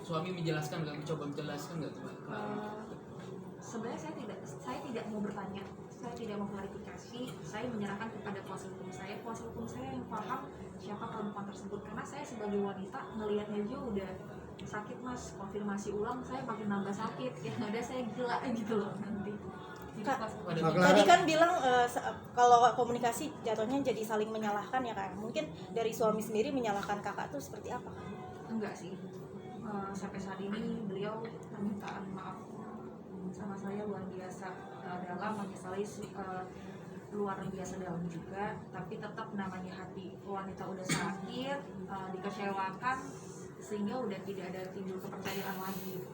suami menjelaskan nggak, mencoba menjelaskan nggak tuh? Sebenarnya saya tidak mau bertanya, saya tidak mau klarifikasi, saya menyerahkan kepada kuasa hukum saya. Kuasa hukum saya yang paham siapa perempuan tersebut, karena saya sebagai wanita ngelihatnya aja udah sakit mas, konfirmasi ulang saya makin nambah sakit, yang ada saya gila gitu loh nanti. Kak, tadi kan bilang kalau komunikasi jatuhnya jadi saling menyalahkan ya Kak. Mungkin dari suami sendiri menyalahkan kakak tuh seperti apa? Enggak sih, sampai saat ini beliau permintaan maaf sama saya luar biasa dalam, menyesali luar biasa dalam juga, tapi tetap namanya hati wanita udah sakit, dikecewakan sehingga udah tidak ada timbul kepercayaan lagi.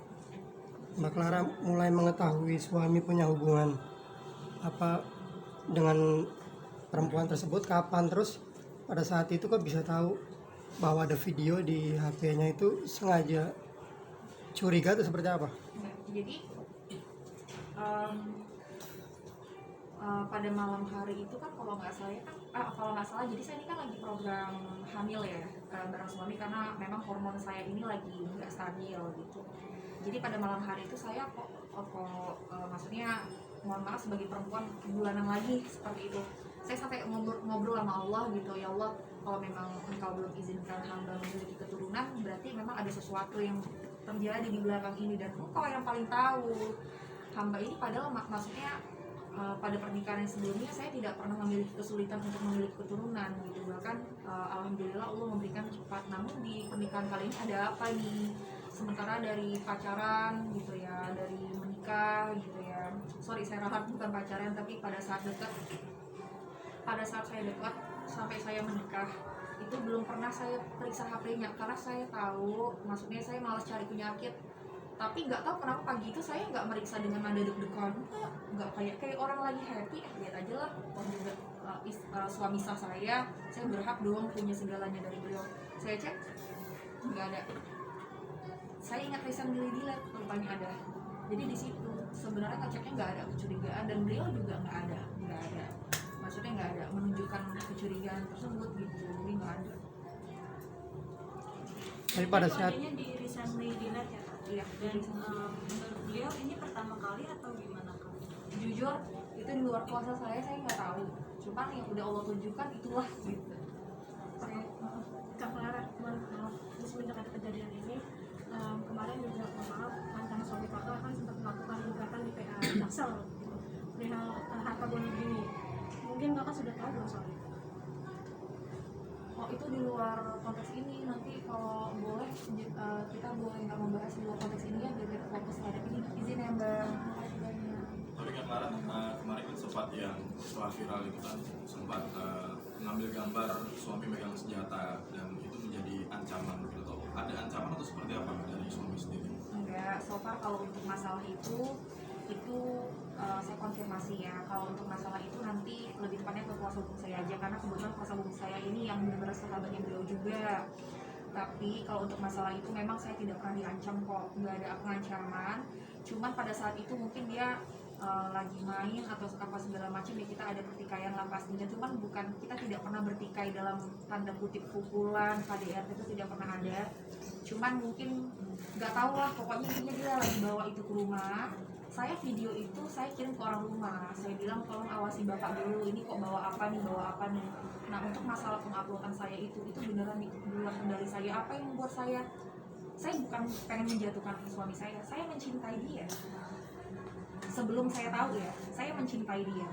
Mbak Clara mulai mengetahui suami punya hubungan apa dengan perempuan tersebut kapan, terus pada saat itu kok bisa tahu bahwa ada video di HP-nya itu, sengaja curiga atau seperti apa? Jadi pada malam hari itu kan kalau nggak salah jadi saya ini kan lagi program hamil ya bareng suami, karena memang hormon saya ini lagi nggak stabil gitu. Jadi pada malam hari itu saya maksudnya mohon maaf sebagai perempuan bulanan lagi seperti itu, saya sampai ngobrol sama Allah gitu, ya Allah kalau memang engkau belum izinkan hamba memiliki keturunan, berarti memang ada sesuatu yang terjadi di belakang ini, dan engkau yang paling tahu. Hamba ini padahal maksudnya pada pernikahan yang sebelumnya saya tidak pernah memiliki kesulitan untuk memiliki keturunan gitu, bahkan alhamdulillah Allah memberikan cepat. Namun di pernikahan kali ini ada apa nih, sementara dari pacaran gitu ya, dari menikah gitu ya, saya rahat bukan pacaran, tapi pada saat saya dekat sampai saya menikah itu belum pernah saya periksa HP-nya, karena saya tahu maksudnya saya malas cari penyakit. Tapi nggak tahu kenapa pagi itu saya nggak meriksa dengan nada deg-degan, nggak kayak orang lagi happy, lihat aja lah suami sah saya berhak dong punya segalanya dari beliau. Saya cek nggak ada, saya ingat lisan dilihat rupanya ada. Jadi di situ sebenarnya ngeceknya nggak ada kecurigaan, dan beliau juga nggak ada, maksudnya nggak ada menunjukkan kecurigaan tersebut gitu, jadi nggak ada. Tapi pada saat di recently dilihat ya Kak? Iya. Dan menurut beliau ini pertama kali atau gimana Kak? Jujur itu di luar kuasa saya nggak tahu, cuman yang udah Allah tunjukkan itulah gitu. Kak Clara, maaf, semenjak ada kejadian ini, kemarin juga maaf mantan suami kakak kan sempat melakukan gugatan di PA Jaksel gitu, perihal harta gono ini. Mungkin kakak sudah tahu belum soal itu? Oh, itu di luar konteks ini, nanti kalau boleh kita boleh nggak membahas di luar konteks ini ya, biar kita fokus pada ini. Izin ya Mbak. Tapi Kak Clara, kemarin kan sempat yang setelah viral itu kan sempat mengambil gambar suami megang senjata, dan itu menjadi ancaman gitu. Ada ancaman atau seperti apa dari suami sendiri? Enggak, so far kalau untuk masalah itu saya konfirmasi ya. Kalau untuk masalah itu nanti lebih tepatnya ke kuasa hukum saya aja, karena kebetulan kuasa hukum saya ini yang benar-benar sahabatnya beliau juga. Tapi kalau untuk masalah itu memang saya tidak pernah diancam kok, nggak ada pengancaman. Cuman pada saat itu mungkin dia lagi main atau apa segala macam ya, kita ada pertikaian lah pastinya. Cuman kita tidak pernah bertikai dalam tanda kutip pukulan, KDRT itu tidak pernah ada. Cuman mungkin nggak tahu lah, pokoknya intinya dia lagi bawa itu ke rumah. Saya video itu saya kirim ke orang rumah, saya bilang tolong awasi bapak dulu, ini kok bawa apa nih. Nah untuk masalah penguploadan saya itu beneran di luar kendali saya. Apa yang membuat saya bukan pengen menjatuhkan suami saya mencintai dia. Sebelum saya tahu ya, saya mencintai dia.